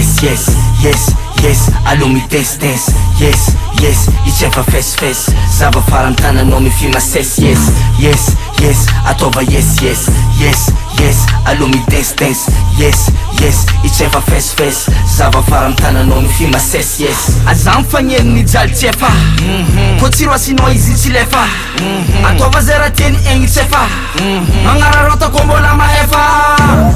yes yes yes yes allo mi dance dance yes yes icefa fes fes zava farany tananao mifimasesy yes yes yes ataova yes yes yes yes allo mi dance dance yes yes icefa fes fes zava farany tananao mifimasesy yes azam fagneliny jaly tsefa ko tsiro asinao izy tsy lefa ataova zay raha tiany egny tsefa magnararota ko mbola maefa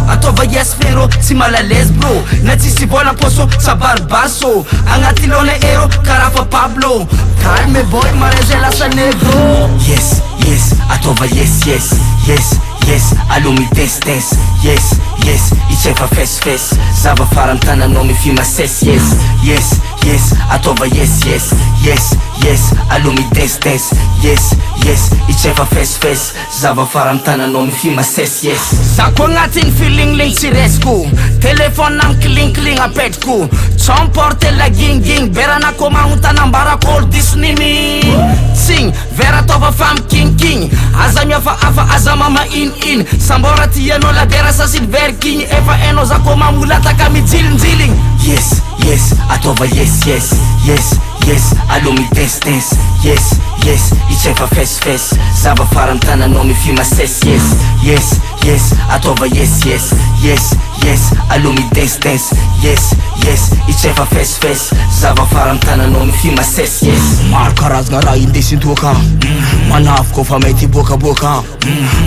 ataova yes pero tsy malalaise bro na tsisy vola poso sabarbaso agnaty lona ero karafa Pablo calme boy mareze lasa negro yes yes ataova yes yes yes yes allo mi dance dance yes yes icefa fes fes zava farany tananao mifimasesy yes yes yes ataova yes yes yes yes allo mi dance dance yes yes icefa fes fes zava farany tananao mifimasesy yes zako agnatin'ny feeling ling tsy resiko telefone am kling kling apetiko tsamporte la ging ging berana komagno tanambarako olo disnimi tsing vera ataova fam king king aza miafa afa aza mama in sambora tianao la bera sasiny verking efa eno zako mamolataka mijilinjiling yes yes ataova yes yes yes yes allo mi dance dance yes yes icefa fes fes zava farany tananao mifimasesy yes yes yes ataova yes yes yes yes allo mi dance dance yes yes icefa fes fes zava farany tananao mifimasesy yes maro karazagna raha indesintoaka manafo kofa mety bokaboka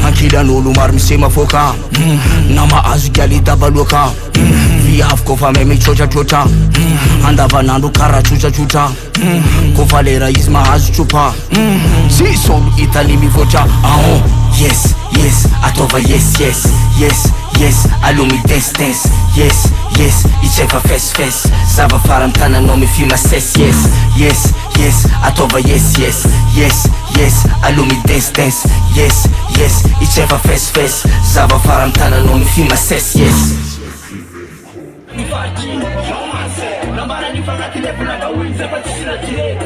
ankilan'olo maro mise mafoka na mahazo galy dabaloaka viavy kofa may mitrotratrotra andavanandro karaha trotratrotra kofa lera izy mahazo tropa tsisy olo itany mivoatra ahon yes yes ataova yes yes yes yes allo mi dance dance yes yes icefa fes fes zava farany tananao mifimasesy yes yes yes ataova yes yes yes yes allo mi dance dance yes yes icefa fes fes zava farany tananao mifimasesy yes Nambara ni fanga kile pula ka winze pa tisira tire